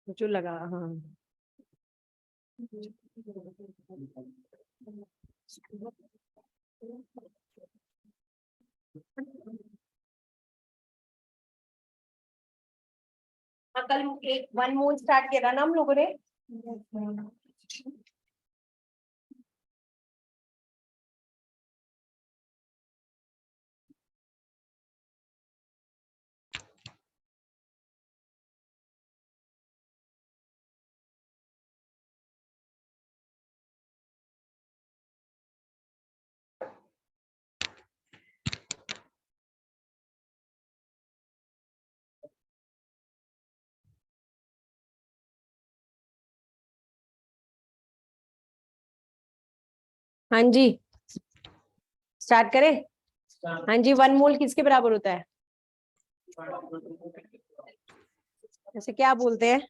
जो लगा, हाँ। कल एक 1 मोल स्टार्ट किया था ना हम लोगों ने। हाँ जी, स्टार्ट करें। हाँ जी, 1 मोल किसके बराबर होता है? जैसे क्या बोलते हैं,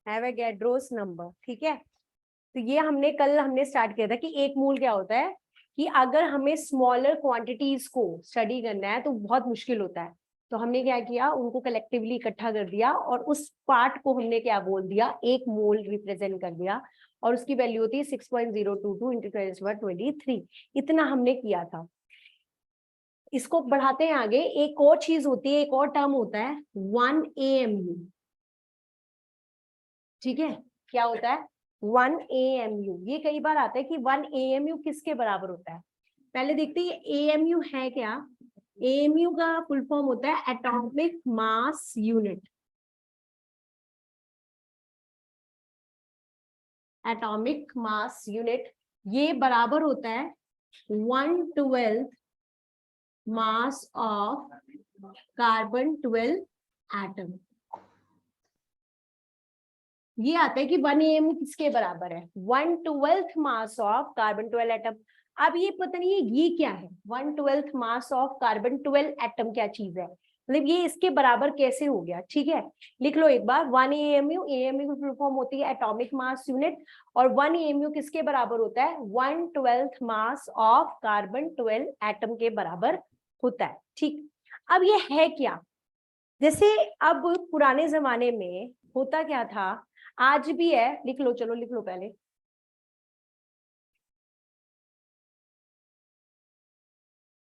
एवोगैड्रोस नंबर। ठीक है, तो ये हमने स्टार्ट किया था कि 1 मोल क्या होता है, कि अगर हमें स्मॉलर क्वांटिटीज को स्टडी करना है तो बहुत मुश्किल होता है। तो हमने क्या किया, उनको कलेक्टिवली इकट्ठा कर दिया और उस पार्ट को हमने क्या बोल दिया, 1 मोल रिप्रेजेंट कर दिया, और उसकी वैल्यू होती है 6.022 इंटू 10⁻23। इतना हमने किया था। इसको बढ़ाते हैं आगे, एक और चीज होती है, एक और टर्म होता है 1 AMU। ठीक है, क्या होता है 1 AMU? ये कई बार आता है कि 1 AMU किसके बराबर होता है। पहले देखते हैं AMU है क्या। AMU का फुल फॉर्म होता है atomic mass unit. Atomic mass unit, ये बराबर होता है 1/12 मास ऑफ कार्बन 12 एटम। ये आता है कि 1 AMU किसके बराबर है, 1/12 मास ऑफ कार्बन 12 एटम। अब ये पता नहीं है ये क्या है, 1/12 मास ऑफ कार्बन 12 एटम क्या चीज है, मतलब ये इसके बराबर कैसे हो गया। ठीक है, लिख लो एक बार, 1 AMU, AMU की फुल फॉर्म होती है एटॉमिक मास यूनिट, और 1 AMU किसके बराबर होता है, 1/12 मास ऑफ कार्बन 12 एटम के बराबर होता है। ठीक, अब ये है क्या, जैसे अब पुराने जमाने में होता क्या था, आज भी है, लिख लो, चलो लिख लो पहले।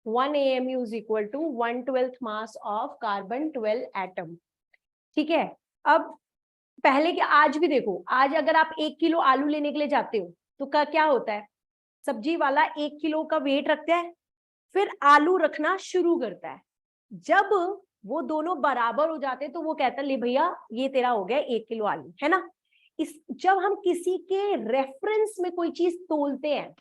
One AMU is equal to 1/12 mass of carbon 12 atom. ठीक है, अब पहले के, आज भी देखो, आज अगर आप 1 किलो आलू लेने के लिए जाते हो तो क्या होता है, सब्जी वाला 1 किलो का वेट रखता है, फिर आलू रखना शुरू करता है। जब वो दोनों बराबर हो जाते तो वो कहता है ले भैया ये तेरा हो गया 1 किलो आलू, है ना। जब हम किसी के रेफरेंस में कोई चीज तोलते हैं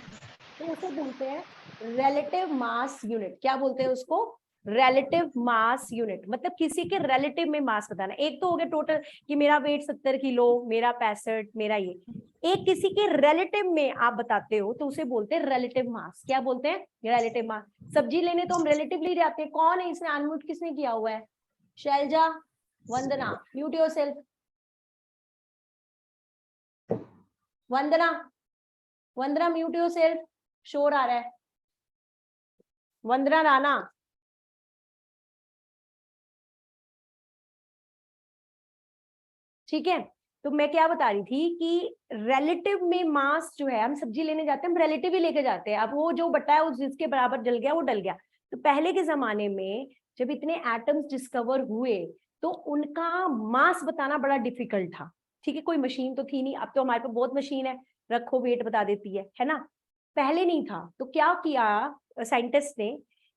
तो उसे बोलते हैं रिलेटिव मास यूनिट। क्या बोलते हैं उसको, रिलेटिव मास यूनिट, मतलब किसी के रिलेटिव में मास बताना। एक तो हो गया टोटल कि मेरा वेट 70 किलो, मेरा 65, मेरा ये। एक किसी के रिलेटिव में आप बताते हो तो उसे बोलते हैं रिलेटिव मास। क्या बोलते हैं, रिलेटिव मास। सब्जी लेने तो हम रिलेटिवली जाते हैं। कौन है इसमें अनम्यूट किसने किया हुआ है, शैलजा, वंदना, म्यूट योरसेल्फ। वंदना, वंदना म्यूट योरसेल्फ, शोर आ रहा है। वंदना राणा, ठीक है। तो मैं क्या बता रही थी कि रिलेटिव में मास जो है, हम सब्जी लेने जाते हैं, हम रिलेटिव ही लेके जाते हैं। अब वो जो बटा है उस जिसके बराबर डल गया वो डल गया। तो पहले के जमाने में जब इतने एटम्स डिस्कवर हुए तो उनका मास बताना बड़ा डिफिकल्ट था। ठीक है, कोई मशीन तो थी नहीं, अब तो हमारे पास बहुत मशीन है, रखो वेट बता देती है ना। पहले नहीं था, तो क्या किया साइंटिस्ट ने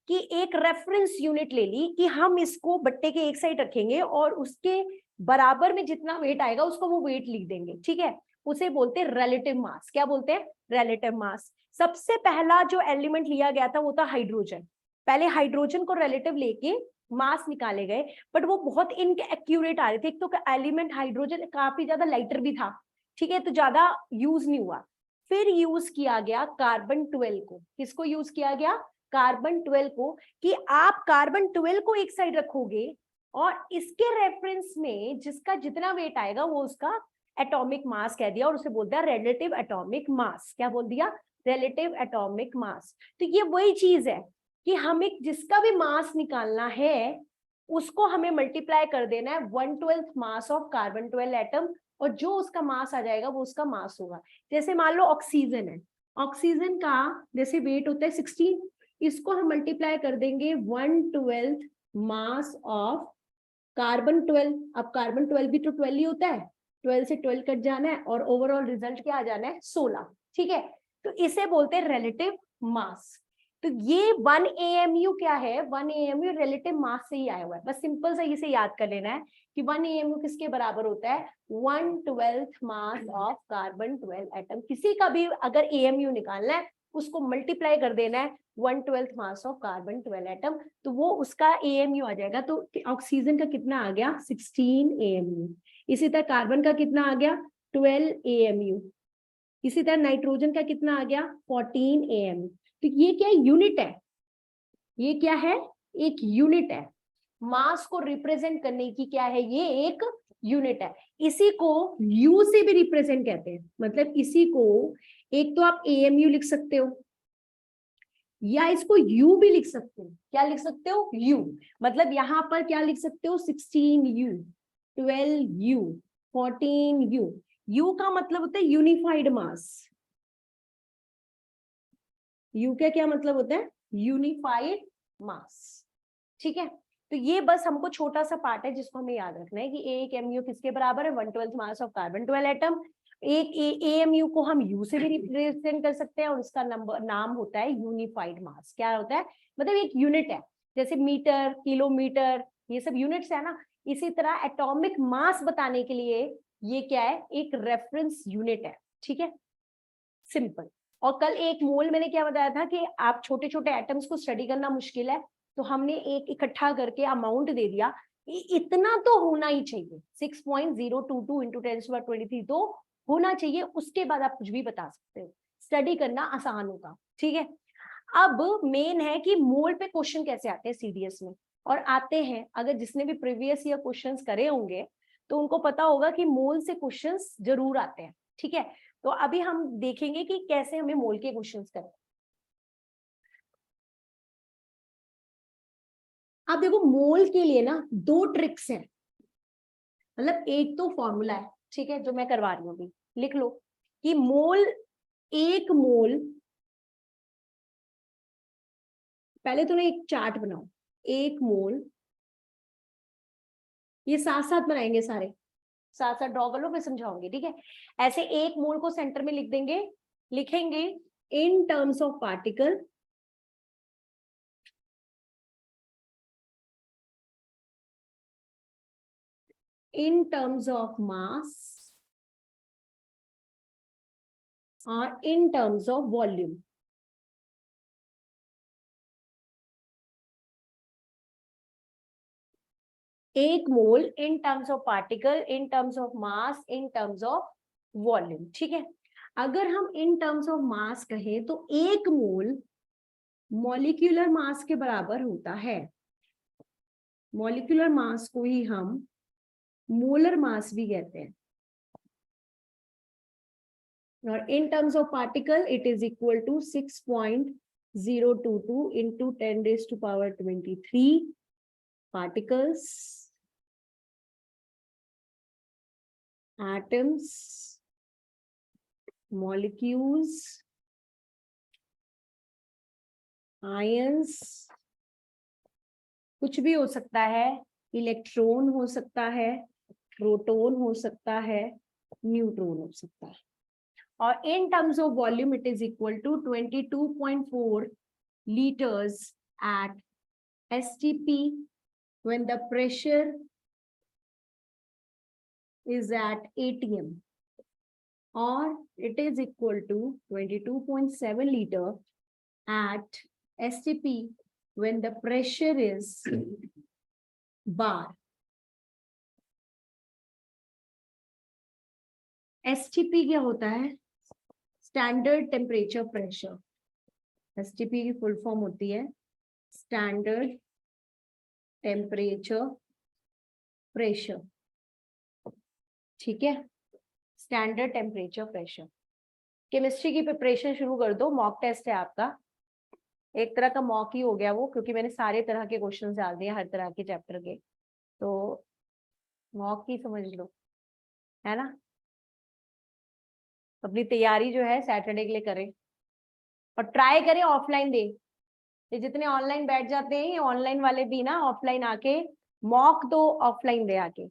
कि एक रेफरेंस यूनिट ले ली कि हम इसको बट्टे के एक साइड रखेंगे और उसके बराबर में जितना वेट आएगा उसको वो वेट लिख देंगे। ठीक है, उसे बोलते हैं रिलेटिव मास। क्या बोलते हैं, रिलेटिव मास। सबसे पहला जो एलिमेंट लिया गया था वो था हाइड्रोजन। पहले हाइड्रोजन को रिलेटिव लेके मास निकाले गए, बट वो बहुत इनएक्यूरेट आ रहे थे। एक तो एलिमेंट हाइड्रोजन काफी ज्यादा लाइटर भी था, ठीक है, तो ज्यादा यूज नहीं हुआ। फिर यूज किया गया कार्बन 12 को। किसको यूज किया गया, कार्बन 12 को, कि आप कार्बन 12 को एक साइड रखोगे और इसके रेफरेंस में जिसका जितना वेट आएगा वो उसका एटॉमिक मास कह दिया, और उसे बोलता है रिलेटिव एटॉमिक मास। क्या बोल दिया, रिलेटिव एटॉमिक मास। तो ये वही चीज है कि हमें जिसका भी मास निकालना है उसको हमें मल्टीप्लाई कर देना है 1/12 मास ऑफ कार्बन 12 एटम, और जो उसका मास आ जाएगा वो उसका मास होगा। जैसे मान लो ऑक्सीजन है, ऑक्सीजन का जैसे वेट होता है 16, इसको हम मल्टीप्लाई कर देंगे 1/12 मास ऑफ कार्बन 12। अब कार्बन 12 भी तो 12 ही होता है, 12 से 12 कट जाना है और ओवरऑल रिजल्ट क्या आ जाना है 16। ठीक है, तो इसे बोलते हैं रिलेटिव मास। तो ये 1 AMU क्या है, 1 AMU रिलेटिव मास से ही आया हुआ है। बस सिंपल सा इसे याद कर लेना है कि 1 AMU किसके बराबर होता है, 1/12 मास ऑफ कार्बन 12 एटम। किसी का भी अगर AMU निकालना है उसको मल्टीप्लाई कर देना है 1/12 मास ऑफ कार्बन 12 एटम, तो वो उसका AMU आ जाएगा। तो ऑक्सीजन का कितना आ गया, 16 AMU। इसी तरह कार्बन का कितना आ गया, 12 AMU। इसी तरह नाइट्रोजन का कितना आ गया, 14 AMU। तो ये क्या यूनिट है, ये क्या है, एक यूनिट है। मास को रिप्रेजेंट करने की क्या है, ये एक यूनिट है। इसी को यू से भी रिप्रेजेंट कहते हैं, मतलब इसी को एक तो आप AMU लिख सकते हो या इसको U भी लिख सकते हो। क्या लिख सकते हो, U। मतलब यहां पर क्या लिख सकते हो, 16U, 12U, 14U। U का मतलब होता है यूनिफाइड मास। U का क्या मतलब होता है, यूनिफाइड मास। ठीक है, तो ये बस हमको छोटा सा पार्ट है जिसको हमें याद रखना है कि एक MU किसके बराबर है, 1/12 मास ऑफ कार्बन 12 एटम। एक AMU को हम U से भी रिप्रेजेंट कर सकते हैं और उसका नाम होता है यूनिफाइड मास। क्या होता है, मतलब एक यूनिट है, जैसे मीटर, किलोमीटर, ये सब यूनिट्स है ना। इसी तरह एटॉमिक मास बताने के लिए ये क्या है, एक रेफरेंस यूनिट है। ठीक है, सिंपल। और कल एक मोल मैंने क्या बताया था कि आप छोटे छोटे एटम्स को स्टडी करना मुश्किल है, तो हमने एक इकट्ठा करके अमाउंट दे दिया, इतना तो होना ही चाहिए, 6.022 इंटू 10⁻23 तो होना चाहिए। उसके बाद आप कुछ भी बता सकते हो, स्टडी करना आसान होगा। ठीक है, अब मेन है कि मोल पे क्वेश्चन कैसे आते हैं CDS में, और आते हैं, अगर जिसने भी प्रीवियस ईयर क्वेश्चंस करे होंगे तो उनको पता होगा कि मोल से क्वेश्चंस जरूर आते हैं। ठीक है, तो अभी हम देखेंगे कि कैसे हमें मोल के क्वेश्चंस करें। अब देखो मोल के लिए ना दो ट्रिक्स हैं, मतलब एक तो फॉर्मूला है, ठीक है, जो मैं करवा रही हूँ अभी, लिख लो कि मोल, एक मोल, पहले तो ना एक चार्ट बनाओ, एक मोल, ये साथ साथ बनाएंगे सारे, साथ साथ ड्रॉ कर लो, मैं समझाऊंगी। ठीक है, ऐसे एक मोल को सेंटर में लिख देंगे, लिखेंगे in terms of particle, in terms of mass और इन टर्म्स ऑफ वॉल्यूम। एक mole in terms of particle, in terms of mass, in terms of volume. ठीक है, अगर हम इन टर्म्स ऑफ मास कहें तो एक मोल मॉलिक्यूलर मास के बराबर होता है। मॉलिक्यूलर मास को ही हम मोलर मास भी कहते हैं। और in terms of particle it is equal to 6.022 into 10⁻23 particles, atoms, molecules, ions, कुछ भी हो सकता है, इलेक्ट्रॉन हो सकता है, प्रोटॉन हो सकता है, न्यूट्रॉन हो सकता है। और in terms of volume it is equal to 22.4 liters at STP when the pressure is at ATM, or it is equal to 22.7 liter at STP when the pressure is bar. STP क्या होता है, standard temperature pressure. STP की full form होती है standard temperature pressure. ठीक है, standard temperature pressure. Chemistry की preparation शुरू कर दो, मॉक टेस्ट है आपका। एक तरह का मॉक ही हो गया वो, क्योंकि मैंने सारे तरह के क्वेश्चन डाल दिए हर तरह के चैप्टर के, तो मॉक ही समझ लो, है ना। अपनी तैयारी जो है सैटरडे के लिए करें और ट्राई करें ऑफलाइन दे। ये जितने ऑनलाइन बैठ जाते हैं, ये ऑनलाइन वाले भी ना ऑफलाइन आके मॉक दो, ऑफलाइन दे आके,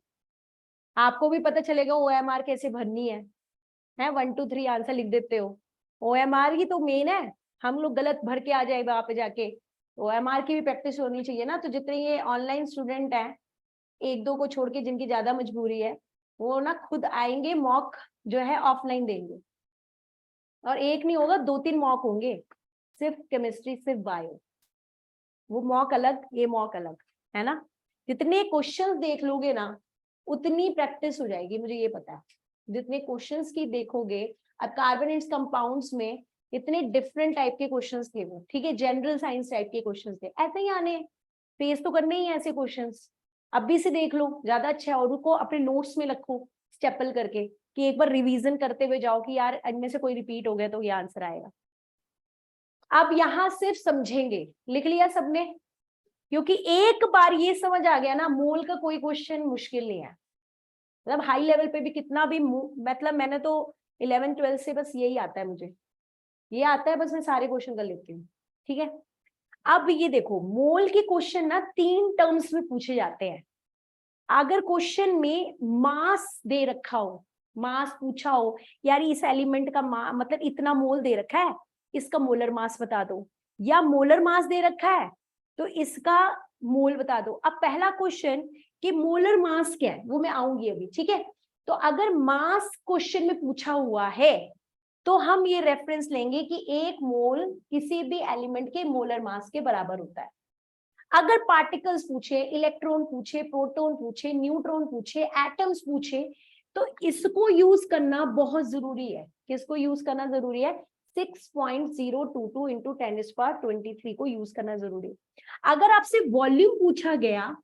आपको भी पता चलेगा OMR कैसे भरनी है 1 2 3 आंसर लिख देते हो। OMR ही तो मेन है, हम लोग गलत भर के आ जाए वहां पे जाके। OMR की भी प्रैक्टिस होनी चाहिए ना। तो जितने ये ऑनलाइन स्टूडेंट हैं, एक दो को छोड़ के जिनकी ज्यादा मजबूरी है, वो ना खुद आएंगे, मॉक जो है ऑफलाइन देंगे, और एक नहीं होगा 2 3 मॉक होंगे, सिर्फ केमिस्ट्री सिर्फ बायो, वो मॉक अलग ये मॉक अलग, है ना। जितने क्वेश्चंस देख लोगे ना उतनी प्रैक्टिस हो जाएगी, मुझे ये पता है। जितने क्वेश्चंस की देखोगे, अब कार्बोनेट्स कंपाउंड्स में इतने डिफरेंट टाइप के क्वेश्चंस थे वो, ठीक है, जनरल साइंस टाइप के क्वेश्चंस थे, ऐसे ही आने, फेस तो करने ही ऐसे क्वेश्चंस। अभी से देख लो ज्यादा अच्छा है, और उनको अपने नोट्स में रखो स्टेपल करके, कि एक बार रिवीजन करते हुए जाओ कि यार इनमें से कोई रिपीट हो गया तो ये आंसर आएगा। अब यहाँ सिर्फ समझेंगे, लिख लिया सबने, क्योंकि एक बार ये समझ आ गया ना, मोल का कोई क्वेश्चन मुश्किल नहीं है। मतलब हाई लेवल पे भी कितना भी, मतलब मैंने तो 11 12 से बस यही आता है मुझे, ये आता है बस, मैं सारे क्वेश्चन कर लेती हूँ, ठीक है। अब ये देखो, मोल के क्वेश्चन ना 3 टर्म्स में पूछे जाते हैं। अगर क्वेश्चन में मास दे रखा हो, मास पूछा हो, यार इस एलिमेंट का मतलब इतना मोल दे रखा है, इसका मोलर मास बता दो, या मोलर मास दे रखा है तो इसका मोल बता दो। अब पहला क्वेश्चन कि मोलर मास क्या है, वो मैं आऊंगी अभी, ठीक है। तो अगर मास क्वेश्चन में पूछा हुआ है तो हम ये रेफरेंस लेंगे कि 1 मोल किसी भी एलिमेंट के मोलर मास के बराबर होता है। अगर पार्टिकल्स पूछे, इलेक्ट्रॉन पूछे, प्रोटॉन पूछे, न्यूट्रॉन पूछे, एटम्स पूछे, तो इसको यूज करना बहुत जरूरी है। किसको यूज करना जरूरी है? 6.022 इंटू 10⁻23 को यूज करना जरूरी है। अगर आपसे वॉल्यूम पूछा गया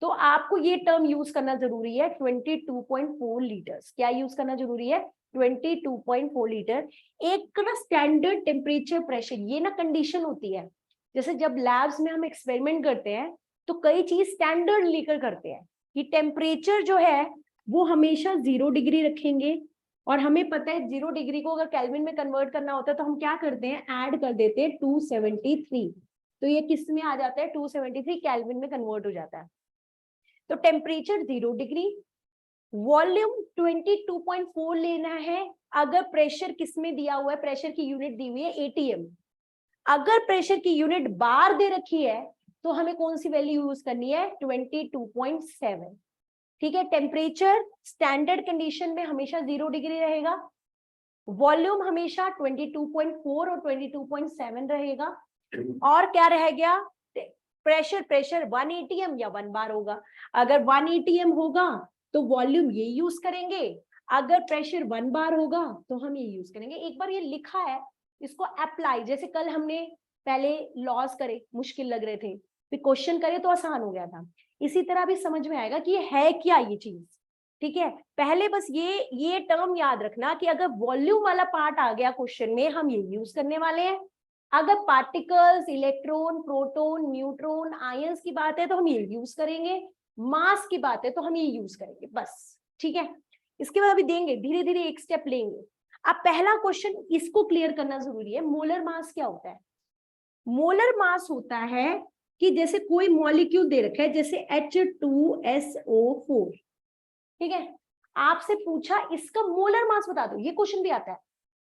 तो आपको ये टर्म यूज करना जरूरी है, 22.4 लीटर्स। क्या यूज करना जरूरी है? 22.4 लीटर। एक ना स्टैंडर्ड टेम्परेचर प्रेशर, ये ना कंडीशन होती है। जैसे जब लैब्स में हम एक्सपेरिमेंट करते हैं तो कई चीज स्टैंडर्ड लेकर करते हैं कि टेम्परेचर जो है वो हमेशा 0 डिग्री रखेंगे, और हमें पता है 0 डिग्री को अगर केल्विन में कन्वर्ट करना होता है तो हम क्या करते हैं, ऐड कर देते हैं 273, तो ये किस में आ जाता है, 273 केल्विन में कन्वर्ट हो जाता है। तो टेम्परेचर 0 डिग्री, वॉल्यूम 22.4 लेना है। अगर प्रेशर किस में दिया हुआ है, प्रेशर की यूनिट दी हुई है ATM। अगर प्रेशर की यूनिट बार दे रखी है तो हमें कौन सी वैल्यू यूज करनी है, 22.7, ठीक है। टेम्परेचर स्टैंडर्ड कंडीशन में हमेशा 0 डिग्री रहेगा, वॉल्यूम हमेशा 22.4 और 22.7 रहेगा, और क्या रह गया, प्रेशर 1 ATM या 1 बार होगा। अगर 1 ATM होगा तो वॉल्यूम ये यूज करेंगे, अगर प्रेशर 1 बार होगा तो हम ये यूज करेंगे। एक बार ये लिखा है, इसको अप्लाई, जैसे कल हमने पहले लॉस करे, मुश्किल लग रहे थे, फिर क्वेश्चन करे तो आसान हो गया था, इसी तरह भी समझ में आएगा कि ये है क्या ये चीज, ठीक है। पहले बस ये टर्म याद रखना कि अगर वॉल्यूम वाला पार्ट आ गया क्वेश्चन में, हम ये यूज करने वाले हैं। अगर particles, electron, proton, neutron, ions की बात है तो हम ये यूज करेंगे, मास की बात है तो हम ये यूज करेंगे, बस, ठीक है। इसके बाद अभी देंगे, धीरे धीरे एक स्टेप लेंगे। अब पहला क्वेश्चन इसको क्लियर करना जरूरी है, मोलर मास क्या होता है। मोलर मास होता है कि जैसे कोई मॉलिक्यूल दे रखा है, जैसे H2SO4, ठीक है, आपसे पूछा इसका मोलर मास बता दो, ये क्वेश्चन भी आता है।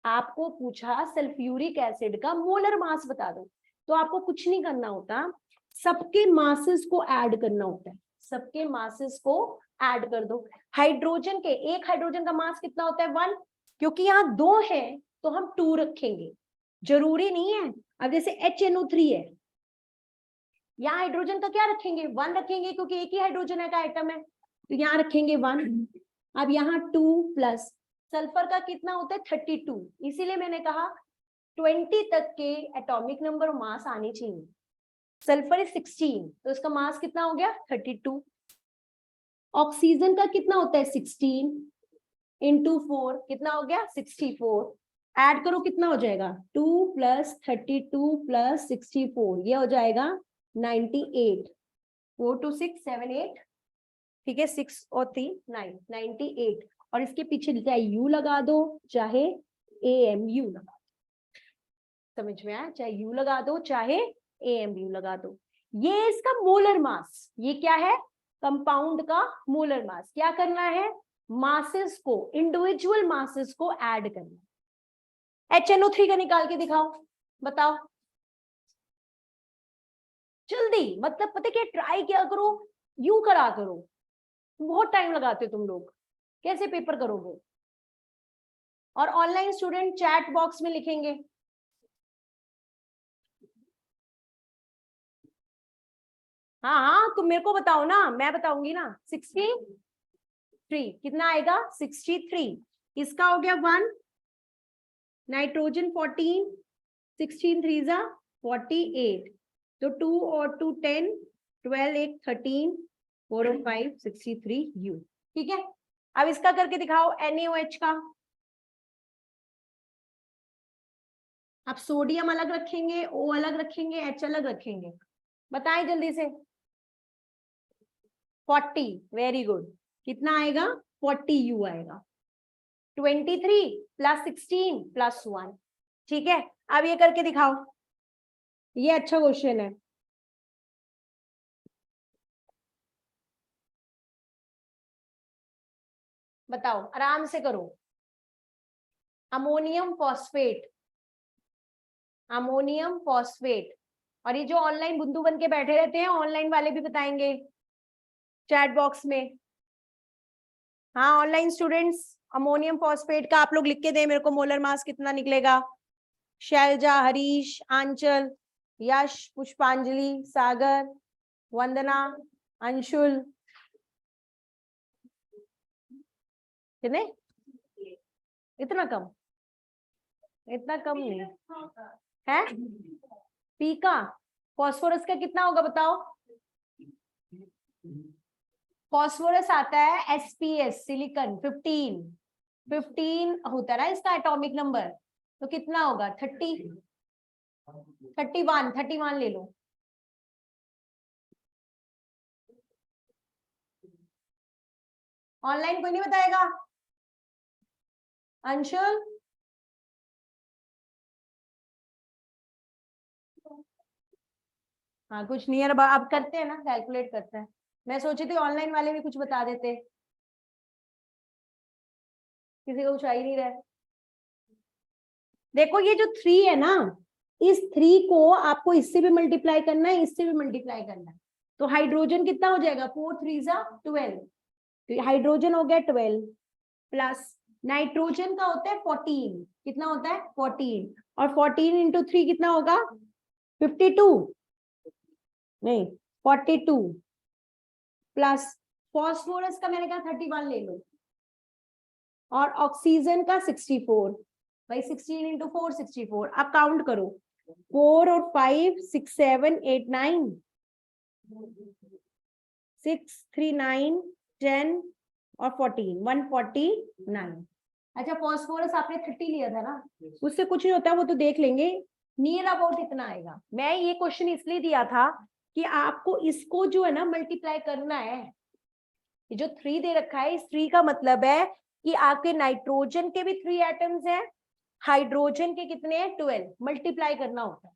आपको पूछा सल्फ्यूरिक एसिड का मोलर मास बता दो, तो आपको कुछ नहीं करना होता, सबके मासेस को ऐड करना होता है, सबके मासेस को ऐड कर दो। हाइड्रोजन के, एक हाइड्रोजन का मास कितना होता है, 1, क्योंकि यहाँ 2 है तो हम 2 रखेंगे, जरूरी नहीं है। अब जैसे HNO3 है, यहाँ हाइड्रोजन का क्या रखेंगे, 1 रखेंगे, क्योंकि एक ही हाइड्रोजन है का आइटम है, तो यहाँ रखेंगे 1। अब यहाँ 2 प्लस सल्फर का कितना होता है, 32, इसीलिए मैंने कहा 20 तक के एटॉमिक नंबर मास आने चाहिए। सल्फर इज 16, तो इसका मास कितना हो गया, 32। ऑक्सीजन का कितना होता है, 16 इंटू 4 कितना हो गया, 64। ऐड करो कितना हो जाएगा 2 + 32 + 64, ये हो जाएगा 98। 4 2 6 7 8, ठीक है, 6 और 3 9, 98। और इसके पीछे चाहे यू लगा दो चाहे AMU लगा दो, समझ में आया? चाहे यू लगा दो चाहे AMU लगा दो। ये इसका मोलर मास, ये क्या है? कंपाउंड का मोलर मास। क्या करना है? मासेस को, इंडिविजुअल मासेस को ऐड करना। HNO3 का निकाल के दिखाओ, बताओ जल्दी। मतलब पता क्या, ट्राई क्या करो, यू करा करो। बहुत टाइम लगाते हो तुम लोग, कैसे पेपर करोगे? और ऑनलाइन स्टूडेंट चैट बॉक्स में लिखेंगे। हाँ हाँ, तुम मेरे को बताओ ना, मैं बताऊंगी ना। 63 कितना आएगा? 63। इसका हो गया 1, नाइट्रोजन 14, 16 3 जा 48, तो 2 और 2 10, 12 1 13, 4 और 5 63 U। ठीक है, अब इसका करके दिखाओ NaOH का। अब सोडियम अलग रखेंगे, O अलग रखेंगे, H अलग रखेंगे, बताएं जल्दी से। 40, वेरी गुड। कितना आएगा? 40 U आएगा। 23 + 16 + 1, ठीक है। अब ये करके दिखाओ, ये अच्छा क्वेश्चन है। बताओ, आराम से करो। Ammonium phosphate, ammonium phosphate. और ये जो ऑनलाइन बुंदू बन के बैठे रहते हैं, ऑनलाइन वाले भी बताएंगे चैट बॉक्स में। हाँ ऑनलाइन स्टूडेंट्स, अमोनियम फॉस्फेट का आप लोग लिख के दें मेरे को, मोलर मास कितना निकलेगा। शैलजा, हरीश, आंचल, यश, पुष्पांजलि, सागर, वंदना, अंशुल, कितने? इतना कम? इतना कम नहीं है। पी का फॉस्फोरस का कितना होगा बताओ? फॉस्फोरस आता है SPS, सिलिकॉन 15, 15 होता है ना इसका एटॉमिक नंबर, तो कितना होगा? 30, 31, 31 ले लो। ऑनलाइन कोई नहीं बताएगा? अंशुल, हाँ कुछ नियर अब करते हैं ना, कैलकुलेट करते हैं। मैं सोची थी ऑनलाइन वाले भी कुछ बता देते, किसी को कुछ आ ही नहीं रहा है। देखो ये जो 3 है ना, इस 3 को आपको इससे भी मल्टीप्लाई करना है, इससे भी मल्टीप्लाई करना है। तो हाइड्रोजन कितना हो जाएगा? 4 3 जा 12, तो हाइड्रोजन हो गया 12, प्लस नाइट्रोजन का होता है 14, कितना होता है? 14, और 14 इंटू 3 कितना होगा? 52, नहीं 42, प्लस फॉस्फोरस का मैंने कहा 31 ले लो, और ऑक्सीजन का 64। भाई 16 इंटू 4 64। अब काउंट करो, 4 और 5 6 7 8 9, 6 3 9 10 और 14 149। अच्छा फॉस्फोरस आपने 30 लिया था ना, उससे कुछ नहीं होता, वो तो देख लेंगे। नियर अबाउट इतना आएगा। मैं ये क्वेश्चन इसलिए दिया था कि आपको इसको जो है ना मल्टीप्लाई करना है। ये जो 3 दे रखा है, इस 3 का मतलब है कि आपके नाइट्रोजन के भी 3 एटम्स हैं, हाइड्रोजन के कितने हैं? 12, मल्टीप्लाई करना होता है।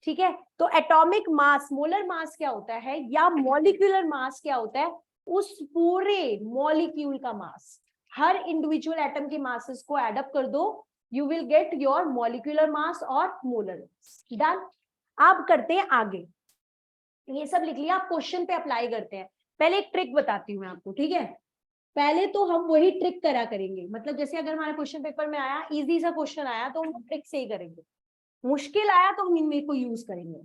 ठीक है, तो एटॉमिक मास, मोलर मास क्या होता है, या मॉलिक्यूलर मास क्या होता है? उस पूरे मॉलिक्यूल का मास, हर इंडिविजुअल एटम के मासेस को एड अप कर दो, you will get your molecular mass और मोलर मास। डन। अब करते हैं आगे, ये सब लिख लिया, आप क्वेश्चन पे अप्लाई करते हैं। पहले एक ट्रिक बताती हूँ मैं आपको, ठीक है। पहले तो हम वही ट्रिक करा करेंगे, मतलब जैसे अगर हमारे क्वेश्चन पेपर में आया, इजी सा क्वेश्चन आया तो हम ट्रिक से ही करेंगे, मुश्किल आया तो हम इनमें को यूज करेंगे।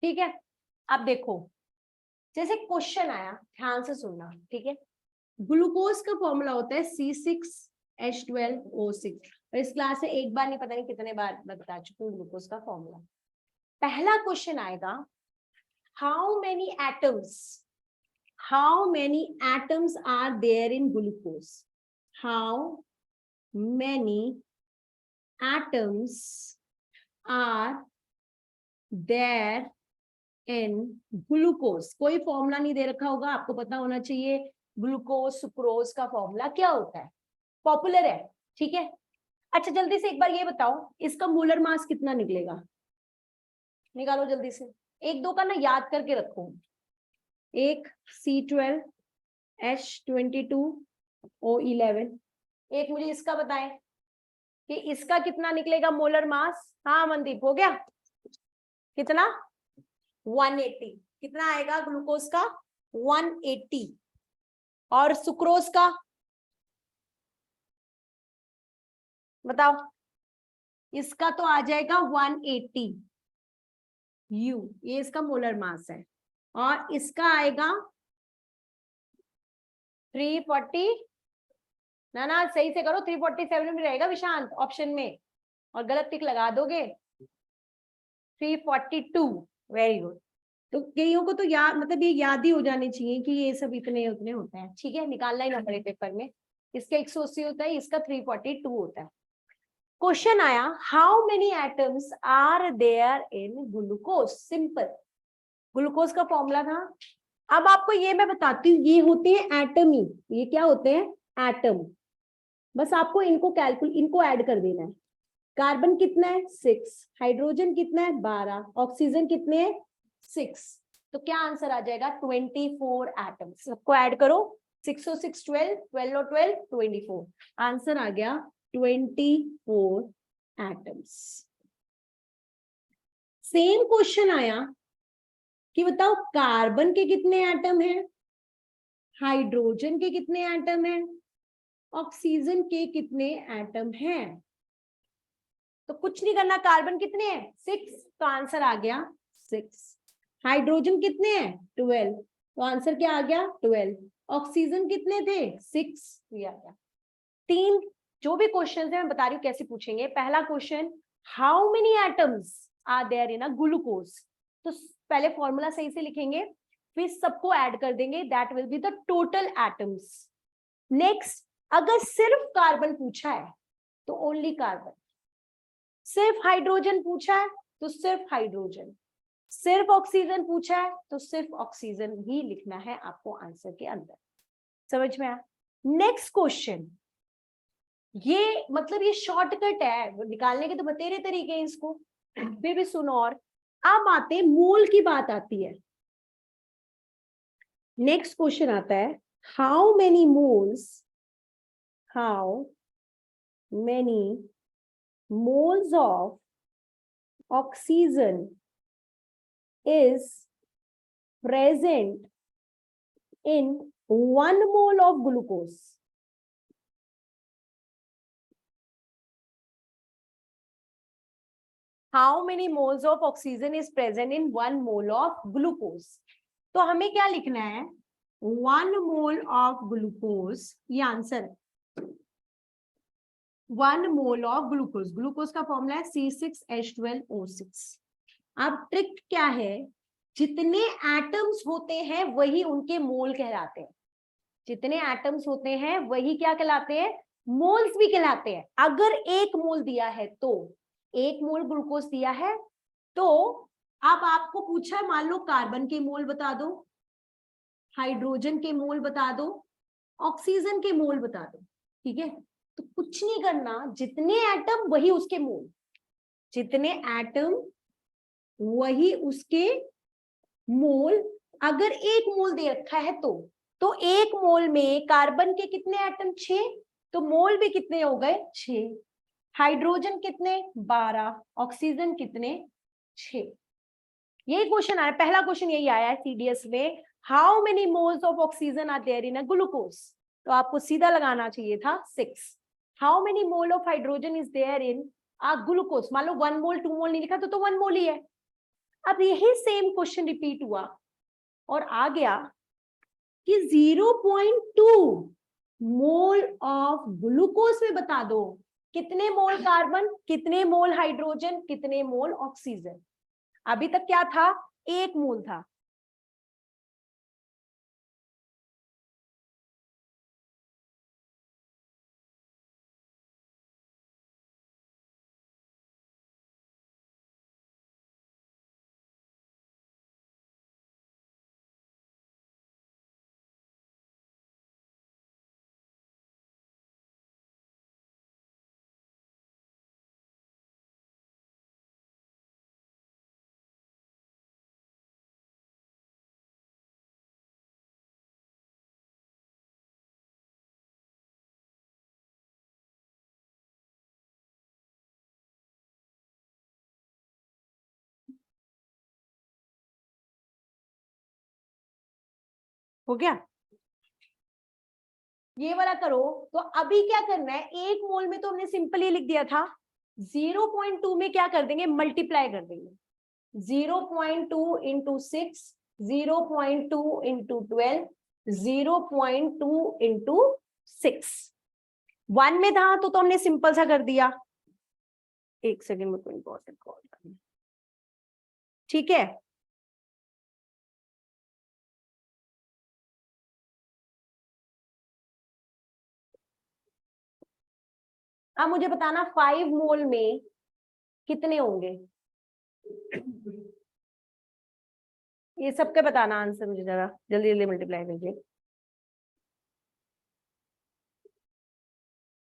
ठीक है, अब देखो, जैसे क्वेश्चन आया, ध्यान से सुनना, ठीक है। ग्लूकोज का फॉर्मूला होता है C6H12O6। और इस क्लास से एक बार नहीं, पता नहीं कितने बार मैं बता चुकी हूँ ग्लूकोज का फॉर्मूला। पहला क्वेश्चन आएगा, how many atoms are there in glucose? How many atoms are there in glucose? कोई फॉर्मूला नहीं दे रखा होगा, आपको पता होना चाहिए ग्लूकोज सुक्रोज का फॉर्मूला क्या होता है, पॉपुलर है, ठीक है। अच्छा जल्दी से एक बार ये बताओ, इसका मोलर मास कितना निकलेगा? निकालो जल्दी से, एक दो का ना याद करके रखो। एक C12 H22 O11। एक मुझे इसका बताएं कि इसका कितना निकलेगा मोलर मास। हाँ मनदीप, हो गया कितना? 180। कितना आएगा ग्लूकोज का? 180। और सुक्रोज का बताओ, इसका तो आ जाएगा 180 U, ये इसका मोलर मास है। और इसका आएगा 340, ना सही से करो, 347 में रहेगा विशांत ऑप्शन में, और गलत टिक लगा दोगे। 342, वेरी गुड। तो कईयों को तो याद, मतलब ये याद ही हो जाने चाहिए कि ये सब इतने उतने होते हैं, ठीक है, निकालना ही ना पड़े पेपर में। इसका 180 होता है, इसका 342 होता है। क्वेश्चन आया, how many atoms are there in glucose? Simple, glucose का फॉर्मूला था। अब आपको ये मैं बताती हूँ, ये होते हैं एटम ही, ये क्या होते हैं? एटम। बस आपको इनको ऐड कर देना है। कार्बन कितना है? 6। हाइड्रोजन कितना है? 12। ऑक्सीजन कितने हैं? 6। तो क्या आंसर आ जाएगा? 24 एटम्स। सबको ऐड करो, 6 और 6 12, 12 और 12 24। आंसर आ गया 24 एटम्स। सेम क्वेश्चन आया कि बताओ कार्बन के कितने एटम हैं, हाइड्रोजन के कितने एटम हैं, ऑक्सीजन के कितने एटम हैं? तो कुछ नहीं करना, कार्बन कितने हैं? 6, तो आंसर आ गया 6। हाइड्रोजन कितने हैं? 12, तो आंसर क्या आ गया? 12। ऑक्सीजन कितने थे? 6, ये आ गया। 3 जो भी क्वेश्चन है मैं बता रही हूँ कैसे पूछेंगे। पहला question, how many atoms are there in a glucose? तो पहले फॉर्मूला सही से लिखेंगे, फिर सबको ऐड कर देंगे, that will be the total atoms. Next, अगर सिर्फ कार्बन पूछा है तो ओनली कार्बन, सिर्फ हाइड्रोजन पूछा है तो सिर्फ हाइड्रोजन, सिर्फ ऑक्सीजन पूछा है तो सिर्फ ऑक्सीजन ही लिखना है आपको आंसर के अंदर। समझ में आया? नेक्स्ट क्वेश्चन, ये मतलब ये शॉर्टकट है, निकालने के तो बतेरे तरीके हैं इसको, फिर भी सुनो। और अब आते मोल की बात आती है। नेक्स्ट क्वेश्चन आता है, how many moles of oxygen is present in 1 mole of glucose? How many moles of oxygen is present in 1 mole of glucose? तो हमें क्या लिखना है? 1 mole of glucose, ये आंसर है। 1 mole of glucose, ग्लूकोज का फॉर्मूला है C6H12O6। अब ट्रिक क्या है, जितने एटम्स होते हैं वही उनके मोल कहलाते हैं। जितने एटम्स होते हैं वही क्या कहलाते हैं? मोल्स भी कहलाते हैं। अगर 1 मोल दिया है तो 1 मोल ग्लूकोज दिया है, तो अब आपको पूछा है, मान लो कार्बन के मोल बता दो, हाइड्रोजन के मोल बता दो, ऑक्सीजन के मोल बता दो, ठीक है। तो कुछ नहीं करना, जितने एटम वही उसके मोल, जितने एटम वही उसके मोल। अगर 1 मोल दे रखा है तो 1 मोल में कार्बन के कितने एटम? 6, तो मोल भी कितने हो गए? 6। हाइड्रोजन कितने? 12। ऑक्सीजन कितने? 6। यही क्वेश्चन आया, पहला क्वेश्चन यही आया है सीडीएस में, how many moles of oxygen are there in a glucose? तो आपको सीधा लगाना चाहिए था 6। How many mole of hydrogen is there in a glucose? मान लो 1 मोल 2 मोल नहीं लिखा तो 1 मोल ही है। अब यही सेम क्वेश्चन रिपीट हुआ और आ गया कि 0.2 मोल ऑफ ग्लूकोज में बता दो कितने मोल कार्बन, कितने मोल हाइड्रोजन, कितने मोल ऑक्सीजन। अभी तक क्या था, 1 मोल था। हो गया, ये वाला करो। तो अभी क्या करना है, 1 मोल में तो हमने सिंपल ही लिख दिया था, 0.2 में क्या कर देंगे, मल्टीप्लाई कर देंगे। 0.2 इंटू 6, 0.2 इंटू 12, 0.2 इंटू 6। 1 में था तो हमने सिंपल सा कर दिया। एक सेकेंड में कोई इंपॉर्टेंट कॉल करना, ठीक है। अब मुझे बताना 5 मोल में कितने होंगे, ये सबके बताना आंसर मुझे, जरा जल्दी जल्दी मल्टीप्लाई कीजिए।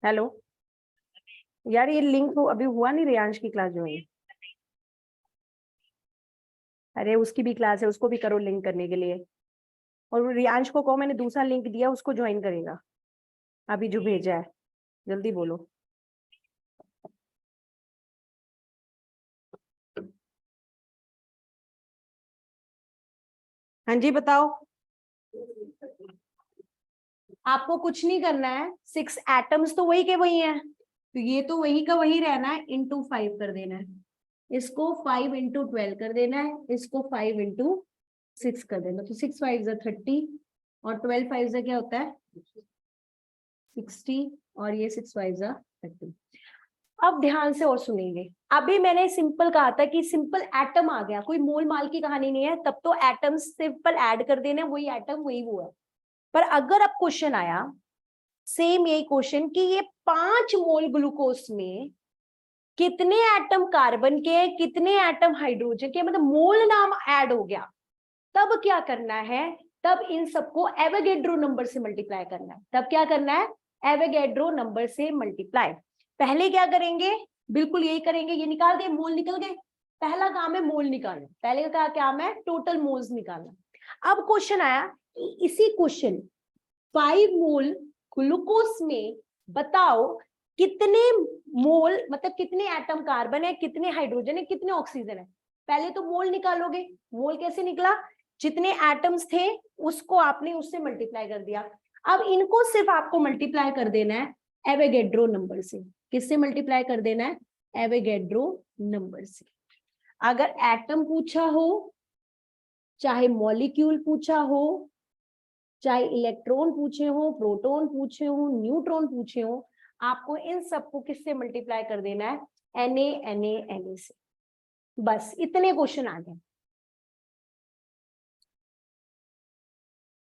हेलो यार, ये लिंक अभी हुआ नहीं, रियांश की क्लास जो है, अरे उसकी भी क्लास है, उसको भी करो लिंक करने के लिए। और रियांश को कहो मैंने दूसरा लिंक दिया, उसको ज्वाइन करेगा, अभी जो भेजा है, जल्दी बोलो। हाँ जी बताओ। आपको कुछ नहीं करना है, 6 एटम्स तो वही के वही हैं, तो ये तो वही का वही रहना है, इंटू 5 कर देना है, इसको 5 इंटू 12 कर देना है, इसको 5 इंटू 6 कर देना। तो 6 5 30 और 12 5 क्या होता है 60, और ये 6 5 30। अब ध्यान से और सुनेंगे, अभी मैंने सिंपल कहा था कि सिंपल एटम आ गया, कोई मोल माल की कहानी नहीं है, तब तो एटम सिंपल ऐड कर देना, वही एटम वही वो है। पर अगर अब क्वेश्चन आया, सेम यही क्वेश्चन कि ये 5 मोल ग्लूकोज में कितने एटम कार्बन के, कितने एटम हाइड्रोजन के, मतलब मोल नाम ऐड हो गया, तब क्या करना है, तब इन सबको एवोगैड्रो नंबर से मल्टीप्लाई करना है। तब क्या करना है, एवोगैड्रो नंबर से मल्टीप्लाई। पहले क्या करेंगे, बिल्कुल यही करेंगे, ये निकाल दिए, मोल निकल गए। पहला काम है मोल निकालना, पहले का काम है टोटल मोल्स निकालना। अब क्वेश्चन आया, इसी क्वेश्चन 5 मोल ग्लूकोज में बताओ कितने मोल, मतलब कितने एटम कार्बन है, कितने हाइड्रोजन है, कितने ऑक्सीजन है। पहले तो मोल निकालोगे, मोल कैसे निकला, जितने एटम्स थे उसको आपने उससे मल्टीप्लाई कर दिया। अब इनको सिर्फ आपको मल्टीप्लाई कर देना है एवोगैड्रो नंबर से। किससे मल्टीप्लाई कर देना है, एवोगैड्रो नंबर से। अगर एटम पूछा हो, चाहे मॉलिक्यूल पूछा हो, चाहे इलेक्ट्रॉन पूछे हो, प्रोटॉन पूछे हो, न्यूट्रॉन पूछे हो, आपको इन सबको किससे मल्टीप्लाई कर देना है, Na से। बस इतने क्वेश्चन आ गए।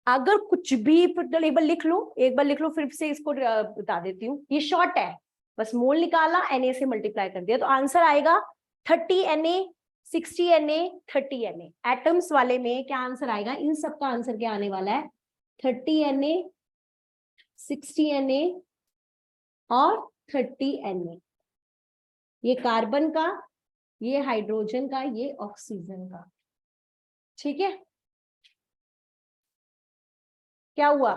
अगर कुछ भी, फिर एक बार लिख लो, एक बार लिख लो, फिर से इसको बता देती हूँ, ये शॉर्ट है, बस मोल निकाला, Na से मल्टीप्लाई कर दिया, तो आंसर आएगा 30 Na, 60 Na, 30 Na। एटम्स वाले में क्या आंसर आएगा, इन सब का आंसर क्या आने वाला है, 30 Na, 60 Na और 30 Na। ये कार्बन का, ये हाइड्रोजन का, ये ऑक्सीजन का, ठीक है। क्या हुआ,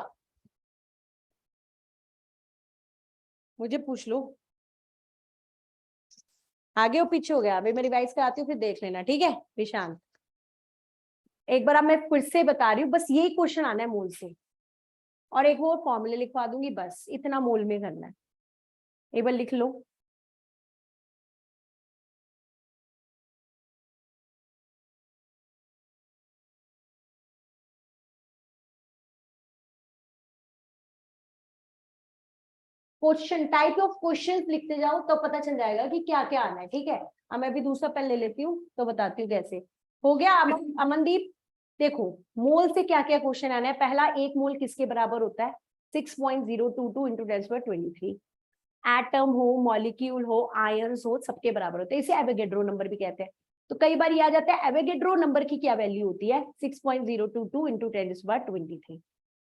मुझे पूछ लो, आगे हो पीछे हो गया, अभी मैं रिवाइज कराती हूँ, फिर देख लेना, ठीक है विशांत। एक बार अब मैं फिर से बता रही हूँ, बस यही क्वेश्चन आना है मोल से, और एक वो फॉर्मूले लिखवा दूंगी, बस इतना मोल में करना है, एक बार लिख लो। क्वेश्चन, टाइप ऑफ क्वेश्चंस लिखते जाओ तो पता चल जाएगा कि क्या क्या आना है। ठीक है, अब मैं भी दूसरा पेन ले लेती हूँ तो बताती हूँ कैसे। हो गया अमनदीप? देखो मोल से क्या क्या क्वेश्चन आना है। पहला, एक मोल किसके बराबर होता है? 6.022 इंटू 10⁻23। एटम हो, मॉलिक्यूल हो, आयंस हो, सबके बराबर होते हैं। इसे एवोगेड्रो नंबर भी कहते हैं। तो कई बार ये आ जाता है एवोगेड्रो नंबर की क्या वैल्यू होती है? 6.022 इंटू 10⁻23।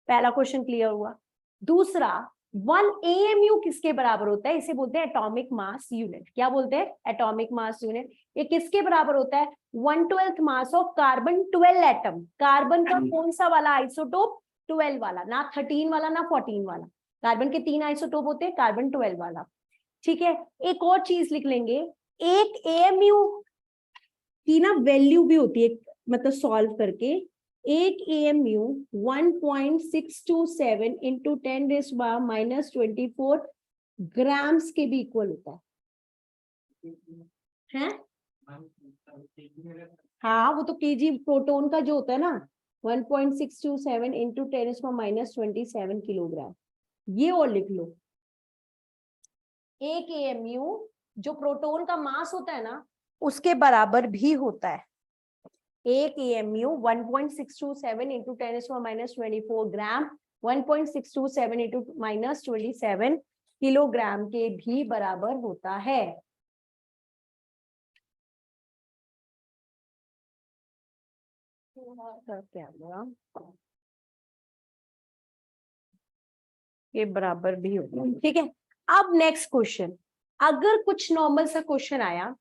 पहला क्वेश्चन क्लियर हुआ। दूसरा, 1 AMU किसके बराबर होता है? इसे बोलते हैं एटॉमिक मास यूनिट। क्या बोलते हैं? Atomic mass unit. ये किसके बराबर होता है? 1/12 mass of carbon 12 atom. Carbon का कौन सा वाला आइसोटोप? 12 वाला, ना 13 वाला ना 14 वाला। कार्बन के 3 आइसोटोप होते हैं, कार्बन 12 वाला। ठीक है, एक और चीज लिख लेंगे, एक AMU की ना वैल्यू भी होती है, मतलब सॉल्व करके। एक AMU 1.627 इंटू 10⁻⁻24 ग्राम्स के भी इक्वल होता है? हाँ, वो तो केजी प्रोटोन का जो होता है ना, 1.627 इंटू 10⁻⁻27 किलोग्राम। ये और लिख लो, एक AMU जो प्रोटोन का मास होता है ना, उसके बराबर भी होता है। एक AMU 1.627 इंटू 10⁻⁻24 ग्राम, 1.627 इंटू -27 किलोग्राम के भी बराबर होता है। ये बराबर भी होता है। ठीक है, अब नेक्स्ट क्वेश्चन, अगर कुछ नॉर्मल सा क्वेश्चन आया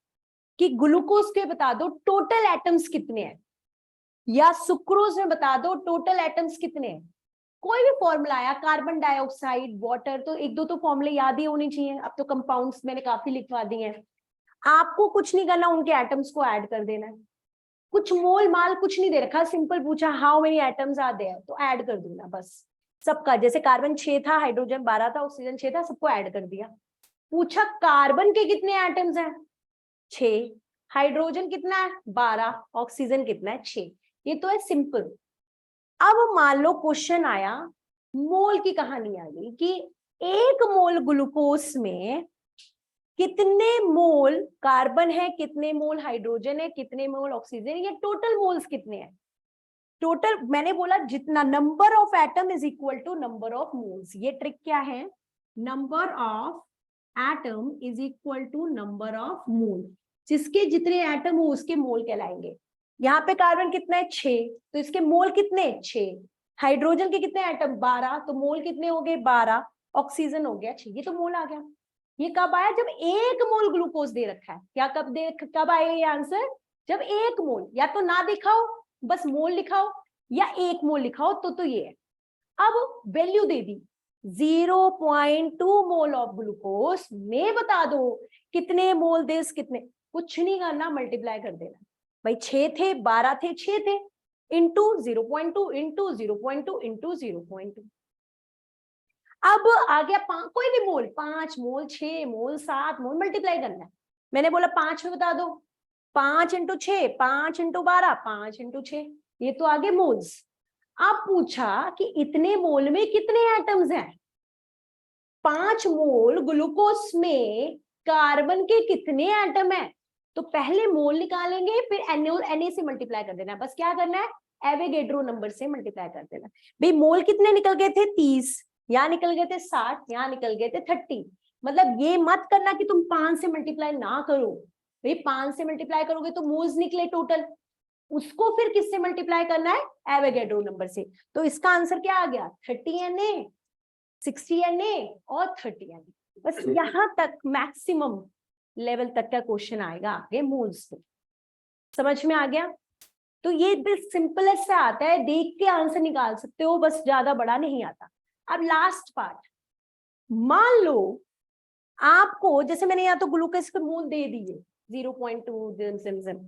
कि ग्लूकोज के बता दो टोटल एटम्स कितने हैं, या सुक्रोज में बता दो टोटल एटम्स कितने हैं, कोई भी फॉर्मूला आया, कार्बन डाइऑक्साइड, वाटर, तो एक दो तो फॉर्मूले याद ही होनी चाहिए। अब तो कंपाउंड्स मैंने काफी लिखवा दिए हैं। आपको कुछ नहीं करना, उनके एटम्स को ऐड कर देना है। कुछ मोल माल कुछ नहीं दे रखा, सिंपल पूछा how many atoms are there, तो ऐड कर दूंगा बस सबका। जैसे कार्बन 6 था, हाइड्रोजन 12 था, ऑक्सीजन 6 था, सबको ऐड कर दिया। पूछा कार्बन के कितने एटम्स हैं? 6। हाइड्रोजन कितना है? 12। ऑक्सीजन कितना है? 6। ये तो है सिंपल। अब मान लो क्वेश्चन आया, मोल की कहानी आ गई कि एक मोल ग्लूकोज में कितने मोल कार्बन है, कितने मोल हाइड्रोजन है, कितने मोल ऑक्सीजन है, ये टोटल मोल्स कितने हैं? टोटल मैंने बोला जितना number of atom is equal to number of moles. ये ट्रिक क्या है? Number of atom is equal to number of mole. जिसके जितने एटम हो उसके मोल कहलाएंगे। यहाँ पे कार्बन कितना है? 6, तो इसके मोल कितने? 6। हाइड्रोजन के कितने एटम? 12, तो मोल कितने हो गए? 12। ऑक्सीजन हो गया 6। ये तो मोल आ गया। ये कब आया? जब 1 मोल ग्लूकोज दे रखा है। क्या कब आया ये आंसर? जब 1 मोल, या तो ना दिखाओ बस मोल लिखाओ, या 1 मोल लिखाओ, तो ये है। अब value they the 0.2 mole of glucose में बता दो कितने मोल दिस, कितने, कुछ नहीं करना, मल्टीप्लाई कर देना। भाई 6 थे, 12 थे, 6 थे, इंटू 0.2 इंटू 0.2 इंटू 0.2। अब आ गया कोई भी मोल, 5 मोल, 6 मोल, 7 मोल, मल्टीप्लाई करना है। मैंने बोला 5 में बता दो, 5 इंटू 6, 5 इंटू 12, 5 इंटू 6, ये तो आगे मोल्स। अब पूछा कि इतने मोल में कितने एटम्स हैं? 5 मोल ग्लूकोज में कार्बन के कितने एटम हैं? तो पहले मोल निकालेंगे, फिर Na से मल्टीप्लाई कर देना। बस क्या करना है? एवोगैड्रो नंबर से मल्टीप्लाई कर देना। भाई मोल कितने निकल गए थे? 30, यहाँ निकल गए थे 60, यहाँ निकल गए थे 30। मतलब ये मत करना कि तुम 5 से मल्टीप्लाई ना करो। भाई 5 से मल्टीप्लाई करोगे तो मोल्स निकले टोटल, उसको फिर किससे मल्टीप्लाई करना है? एवोगैड्रो नंबर से। तो इसका आंसर क्या आ गया? 30 Na, 60 Na और 30 Na। बस यहां तक मैक्सिमम लेवल तक का क्वेश्चन आएगा आगे मोल्स से। समझ में आ गया? तो ये सिंपलेस्ट से आता है, देख के आंसर निकाल सकते हो, बस ज्यादा बड़ा नहीं आता। अब लास्ट पार्ट, मान लो आपको, जैसे मैंने यहाँ तो ग्लूकोज के मोल दे दिए 0.2,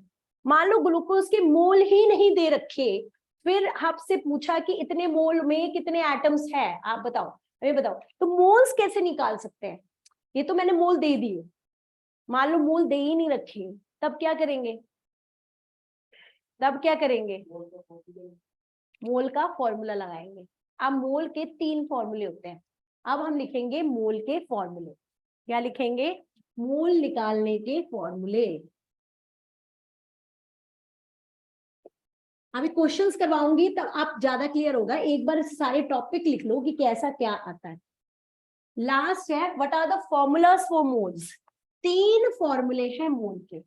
मान लो ग्लूकोज के मोल ही नहीं दे रखे, फिर आपसे पूछा कि इतने मोल में कितने एटम्स है, आप बताओ, हमें बताओ, तो मोल्स कैसे निकाल सकते हैं? ये तो मैंने मोल दे दिए, मान लो मोल दे ही नहीं रखे, तब क्या करेंगे? तब क्या करेंगे? मोल का फॉर्मूला लगाएंगे। अब मोल के 3 फॉर्मूले होते हैं। अब हम लिखेंगे मोल के फॉर्मूले। क्या लिखेंगे? मोल निकालने के फॉर्मूले। अभी क्वेश्चंस करवाऊंगी तब आप ज्यादा क्लियर होगा। एक बार सारे टॉपिक लिख लो कि कैसा क्या आता है। लास्ट है what are the formulas for moles. 3 फॉर्मूले हैं मोल के,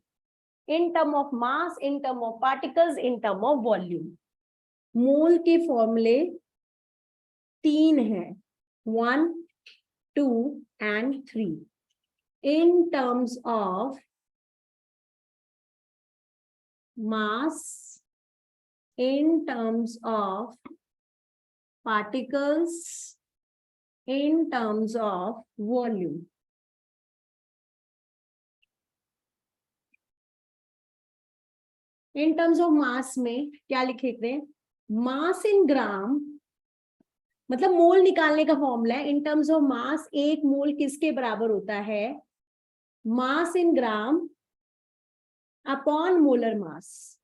in term of mass, in term of particles, in term of volume. Mole के फॉर्मूले 3 हैं, 1, 2 and 3 in terms of mass, in terms of particles, in terms of volume. in terms of mass में क्या लिखेते हैं? mass in ग्राम, मतलब मोल निकालने का formula है। इन टर्म्स ऑफ मास, एक मोल किसके बराबर होता है? Mass in gram upon molar mass.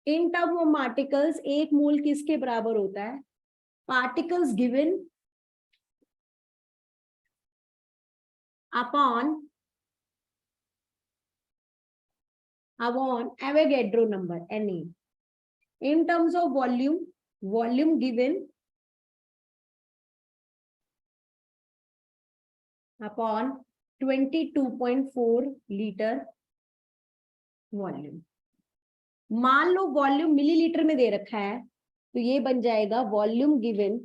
In term of particles, एक मोल किसके बराबर होता है? Particles given upon Avogadro number Na। in terms of volume given upon 22.4 litre volume. मान लो वॉल्यूम मिलीलीटर में दे रखा है तो ये बन जाएगा वॉल्यूम गिवन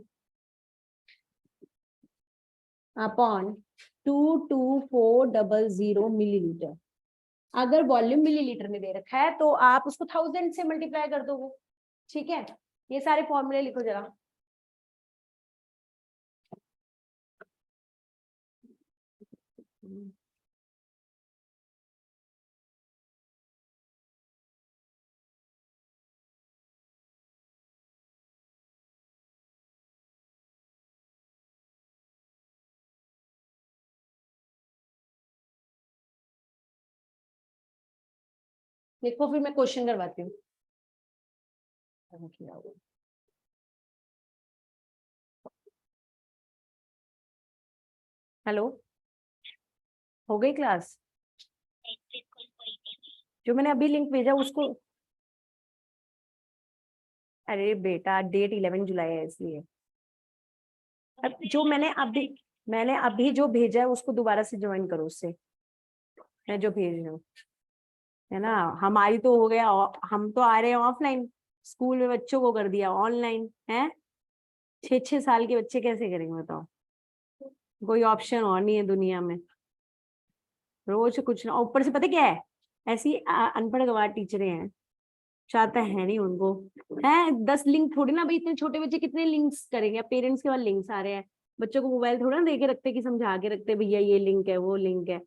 अपॉन 22400 मिलीलीटर। अगर वॉल्यूम मिलीलीटर में दे रखा है तो आप उसको 1000 से मल्टीप्लाई कर दोगे। ठीक है, ये सारे फॉर्मूले लिखो जरा। देखो फिर मैं क्वेश्चन करवाती हूँ। हेलो, हो गई क्लास? जो मैंने अभी लिंक भेजा उसको, अरे बेटा डेट 11 जुलाई है इसलिए। अब जो मैंने अभी जो भेजा है उसको दोबारा से ज्वाइन करो, उससे मैं जो भेज रही हूँ, है ना। हमारी तो हो गया, हम तो आ रहे हैं ऑफलाइन, स्कूल में बच्चों को कर दिया ऑनलाइन है। 6-6 साल के बच्चे कैसे करेंगे बताओ? कोई ऑप्शन और नहीं है दुनिया में। रोज कुछ ना, ऊपर से पता क्या है, ऐसी अनपढ़ गवार टीचरें हैं, चाहता है नहीं उनको है 10 लिंक थोड़ी ना भाई, इतने छोटे बच्चे कितने लिंक्स करेंगे? पेरेंट्स के पास लिंक्स आ रहे हैं, बच्चों को मोबाइल थोड़ा ना देके रखते कि समझा के रखते भैया ये लिंक है वो लिंक है।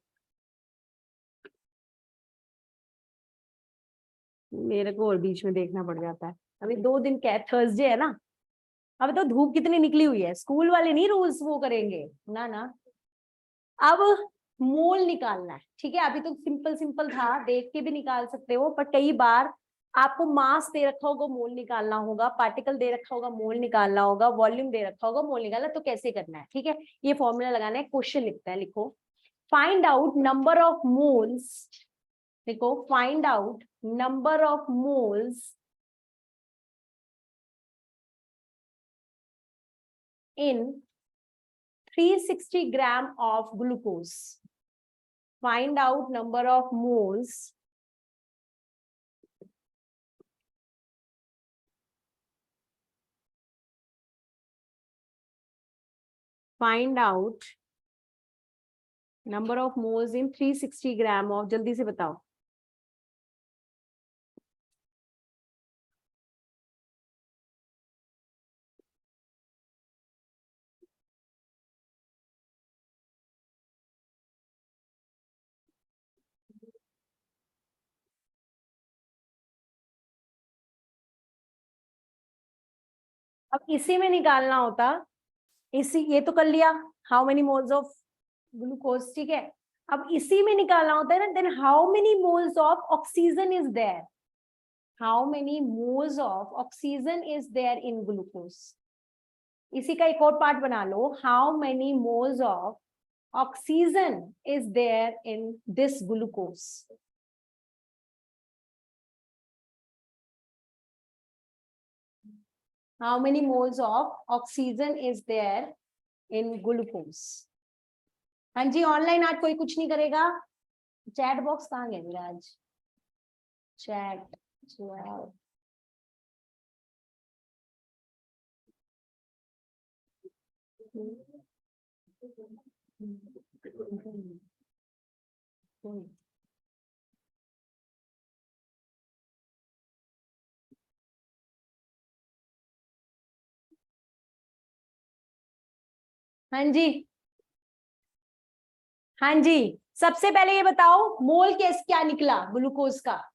मेरे को और बीच में देखना पड़ जाता है। अभी 2 दिन क्या है, थर्सडे है ना। अब तो धूप कितनी निकली हुई है, स्कूल वाले नहीं रोज वो करेंगे ना ना। अब मोल निकालना है, ठीक है। अभी तो सिंपल सिंपल था, देख के भी निकाल सकते हो, पर कई बार आपको मास दे रखा होगा मोल निकालना होगा, पार्टिकल दे रखा होगा मोल निकालना होगा, वॉल्यूम दे रखा होगा मोल निकालना, तो कैसे करना है? ठीक है, ये फॉर्मूला लगाना है। क्वेश्चन लिखता है, लिखो find out number of moles, लिखो find out number of moles in 360 gram of glucose. Find out number of moles find out number of moles in 360 gram of, जल्दी से बताओ। अब इसी में निकालना होता, इसी ये तो कर लिया, how many moles of glucose, ठीक है। अब इसी में निकालना होता है ना, then how many moles of oxygen is there, how many moles of oxygen is there in glucose. इसी का एक और पार्ट बना लो, how many moles of oxygen is there in this glucose. How many moles of oxygen is there in glucose. हाँ जी, online आज कोई कुछ नहीं करेगा। चैट बॉक्स कहाँ गए मेरा आज? चैट हाँ जी, हाँ जी, सबसे पहले ये बताओ मोल केस क्या निकला ग्लूकोज का।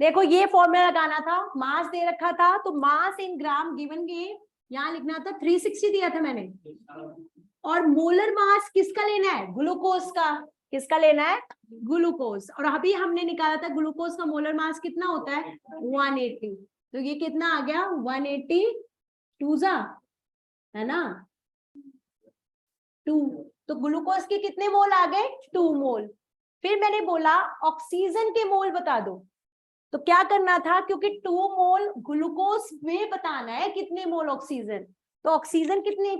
देखो ये फॉर्मूला लगाना था, मास दे रखा था तो मास इन ग्राम गिवन के यहाँ लिखना था, 360 दिया था मैंने, और मोलर मास किसका लेना है? ग्लूकोज का। किसका लेना है? ग्लूकोज। और अभी हमने निकाला था ग्लूकोज का मोलर मास कितना होता है? 180। तो ये कितना आ गया? 180 टूजा, है ना, 2। तो ग्लूकोज के कितने मोल आ गए? 2 मोल। फिर मैंने बोला ऑक्सीजन के मोल बता दो। तो क्या करना था, क्योंकि 2 मोल ग्लूकोज में बताना है कितने मोल ऑक्सीजन, तो ऑक्सीजन कितने?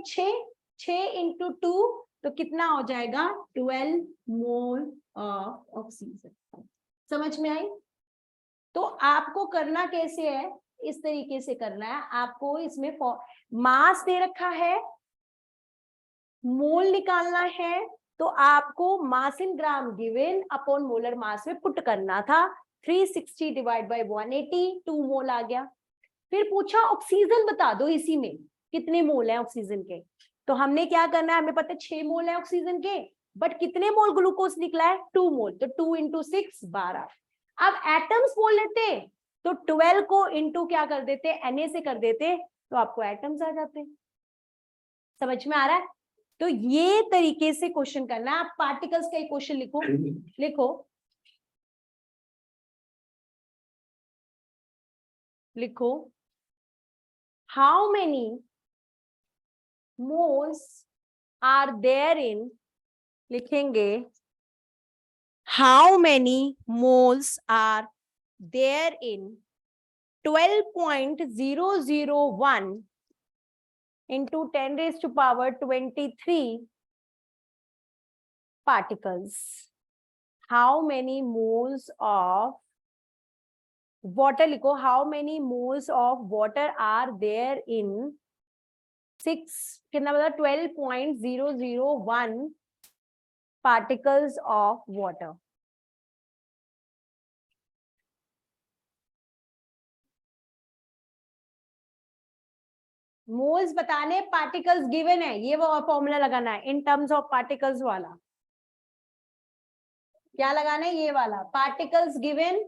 6 इंटू 2, तो कितना हो जाएगा? 12 मोल ऑफ ऑक्सीजन। समझ में आई? तो आपको करना कैसे है, इस तरीके से करना है आपको। इसमें मास दे रखा है, मोल निकालना है, तो आपको मास in gram given upon molar मास में पुट करना था। 360 डिवाइड बाय 180, 2 मोल आ गया। फिर पूछा ऑक्सीजन बता दो, इसी में कितने मोल है ऑक्सीजन के। तो हमने क्या करना है, हमें पता है 6 मोल है ऑक्सीजन के, बट कितने मोल ग्लूकोज निकला है? 2 मोल। तो 2 इंटू 6 12। अब एटम्स बोल लेते तो 12 को इंटू क्या कर देते? Na से कर देते, तो आपको एटम्स आ जाते। समझ में आ रहा है? तो ये तरीके से क्वेश्चन करना है। आप पार्टिकल्स का एक क्वेश्चन लिखो, लिखो how many moles are there in, लिखेंगे how many moles are there in 12.001 into 10 raised to power 23 particles. How many moles of water, लिखो how many moles of water are there in 6 कितना बता 12.001 particles of water. Moles बताने, particles given है, ये वो formula लगाना है इन terms of particles वाला। क्या लगाना है? ये वाला पार्टिकल्स गिवन।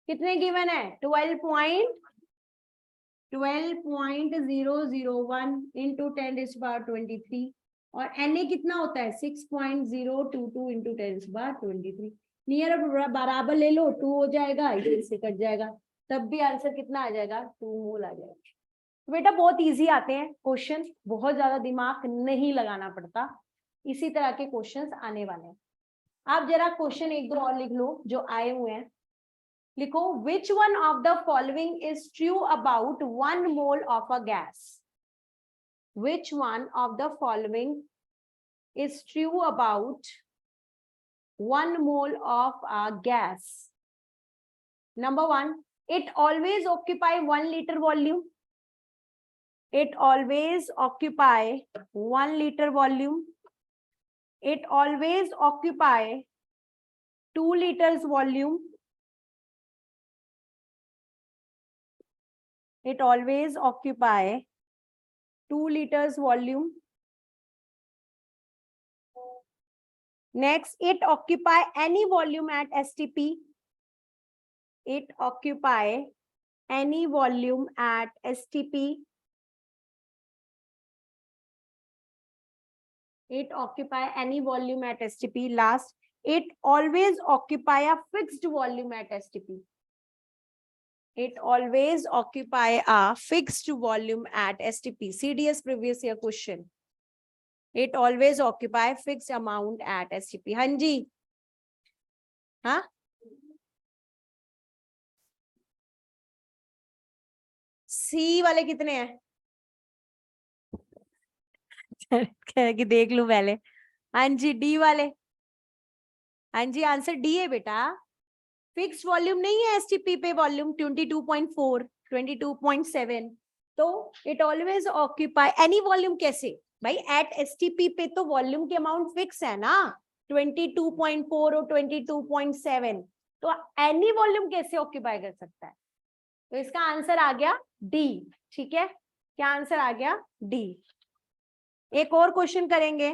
कितने गिवन है? 12.001 इंटू 10⁻23, और Na कितना होता है? 6.022 इंटू 10⁻23। नियर बराबर ले लो, 2 हो जाएगा, इससे कट जाएगा, तब भी आंसर कितना आ जाएगा? 2 मोल आ जाएगा। तो बेटा बहुत इजी आते हैं क्वेश्चन, बहुत ज्यादा दिमाग नहीं लगाना पड़ता। इसी तरह के क्वेश्चंस आने वाले हैं। आप जरा क्वेश्चन एक दो और लिख लो जो आए हुए हैं। लिखो which one of the following is true about 1 mole of a gas? Which one of the following is true about 1 mole of a gas? Number 1, it always occupy 1 liter volume. It always occupy 1 liter volume. It always occupy 2 liters volume. It always occupy 2 liters volume. Next, it occupy any volume at STP. It occupy any volume at STP. It occupy any volume at STP. Last, it always occupy a fixed volume at STP. It always occupy a fixed volume at STP. CDS previous year question. It always occupy fixed amount at STP. हाँ जी, हाँ सी वाले कितने हैं? कि देख लूं पहले। हाँ जी, डी वाले। हाँ जी, आंसर डी है बेटा। फिक्स्ड वॉल्यूम नहीं है एसटीपी पे, वॉल्यूम 22.4, 22.7। तो it always occupy any volume. कैसे भाई? एट एसटीपी पे तो वॉल्यूम के अमाउंट फिक्स है ना, 22.4 और 22.7। तो एनी वॉल्यूम कैसे ऑक्यूपाई कर सकता है? तो इसका आंसर आ गया डी। ठीक है, क्या आंसर आ गया? डी। एक और क्वेश्चन करेंगे।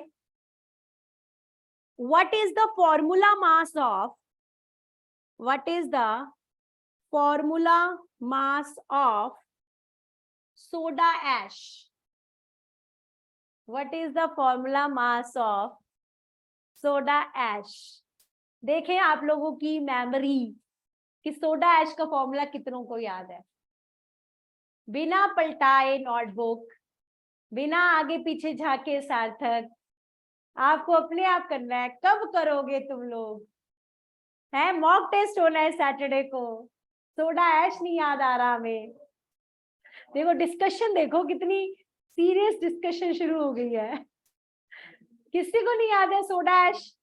What is the formula mass of, what is the formula mass of soda ash? What is the formula mass of soda ash? देखें आप लोगों की मेमोरी कि सोडा ऐश का फॉर्मूला कितनों को याद है? बिना पलटाए नोटबुक, बिना आगे पीछे झाके सार्थक, आपको अपने आप करना है। कब करोगे तुम लोग? है मॉक टेस्ट होना है सैटरडे को। सोडा ऐश नहीं याद आ रहा हमें। देखो डिस्कशन, देखो कितनी सीरियस डिस्कशन शुरू हो गई है। किसी को नहीं याद है soda ash?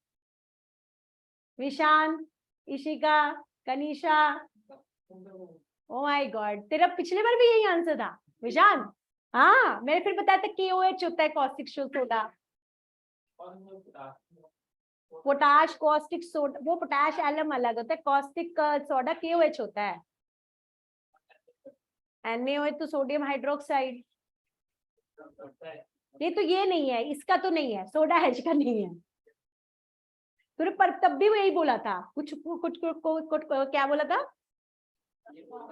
Vishan, Ishika, Kanisha. Oh my god, तेरा पिछले बार भी यही आंसर था विशान? हाँ, मैंने फिर बताया था KOH होता है caustic soda. Potash caustic soda, वो पोटाश एलम अलग होता है, कॉस्टिक सोडा KOH होता है। NaOH तो सोडियम हाइड्रोक्साइड। ये तो ये नहीं है, इसका तो नहीं है, सोडा ऐश का नहीं है। तूने पर तब भी वो यही बोला था, कुछ क्या बोला था?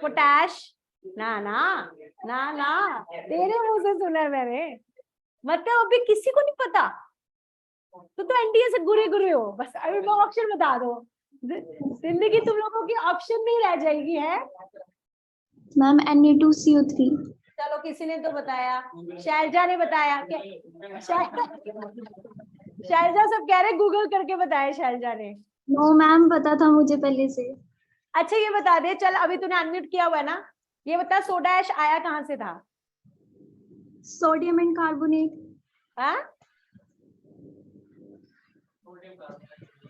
पोटाश। ना ना ना ना, तेरे मुंह से सुना है मैंने। मतलब अभी किसी को नहीं पता। तो एनडीए से गुरे गुरे हो बस। अभी वो ऑप्शन बता दो, जिंदगी तुम लोगों की ऑप्शन नहीं रह जाएगी है। Ma'am Na2CO3। चलो किसी ने तो बताया, शैलजा ने बताया। शैलजा सब कह रहे गूगल करके बताया शैलजा ने। नो मैम, पता था मुझे पहले से। अच्छा ये बता दे, चल अभी तूने अनम्यूट किया हुआ है ना, ये बता सोडा ऐश आया कहाँ से था? Sodium and carbonate. हाँ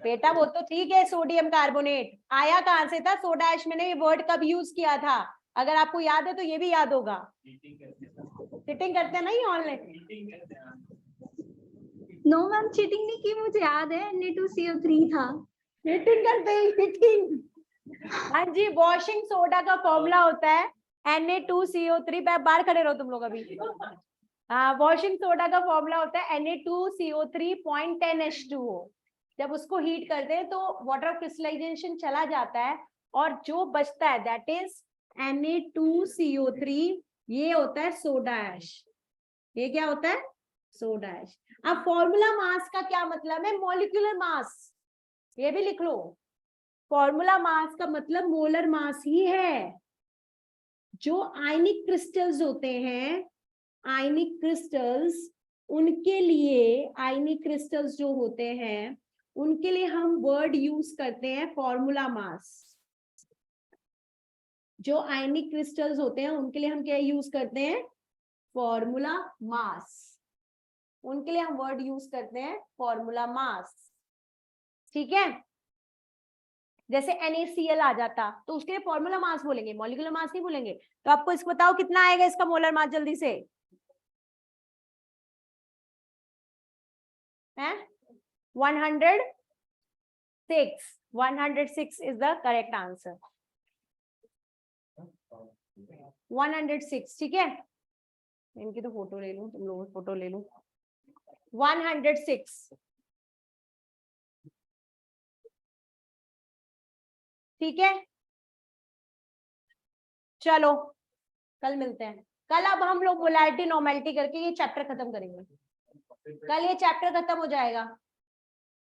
बेटा वो तो ठीक है, सोडियम कार्बोनेट आया कहाँ से था? सोडा ऐश मैंने ये वर्ड कब यूज किया था? अगर आपको याद है तो ये भी याद होगा। चीटिंग करते हैं ना ये ऑनलाइन। नो मैम, चीटिंग नहीं की, मुझे याद है Na2CO3 था। चीटिंग करते हैं, चीटिंग। हाँ जी, वॉशिंग सोडा का फॉर्मूला होता है Na2CO3। बाहर खड़े रहो तुम लोग अभी। हाँ, वॉशिंग सोडा का फॉर्मूला होता है Na2CO3.10H2O। जब उसको हीट करते हैं तो वाटर क्रिस्टलाइजेशन चला जाता है और जो बचता है दैट इज Na2CO3। ये होता है सोडा ऐश। ये क्या होता है? Soda ash. अब फॉर्मूला मास का क्या मतलब है? Molecular mass. ये भी लिख लो, फॉर्मूला मास का मतलब मोलर मास ही है। जो आयनिक क्रिस्टल्स होते हैं, आयनिक क्रिस्टल्स, उनके लिए, आयनिक क्रिस्टल्स जो होते हैं उनके लिए हम वर्ड यूज करते हैं फॉर्मूला मास। जो आयनिक क्रिस्टल्स होते हैं उनके लिए हम क्या यूज करते हैं? Formula mass. उनके लिए हम वर्ड यूज करते हैं फॉर्मूला मास। ठीक है, जैसे NaCl आ जाता तो उसके लिए फॉर्मूला मास बोलेंगे, मॉलिक्यूलर मास नहीं बोलेंगे। तो आपको इसको बताओ कितना आएगा इसका मोलर मास जल्दी से? है 106। 106 is the correct answer। 106। ठीक है, इनकी तो फोटो ले लूं, तुम लोगों की फोटो ले लूं। 106। ठीक है, चलो कल मिलते हैं। कल अब हम लोग मोलैरिटी नॉर्मेलिटी करके ये चैप्टर खत्म करेंगे। कल ये चैप्टर खत्म हो जाएगा।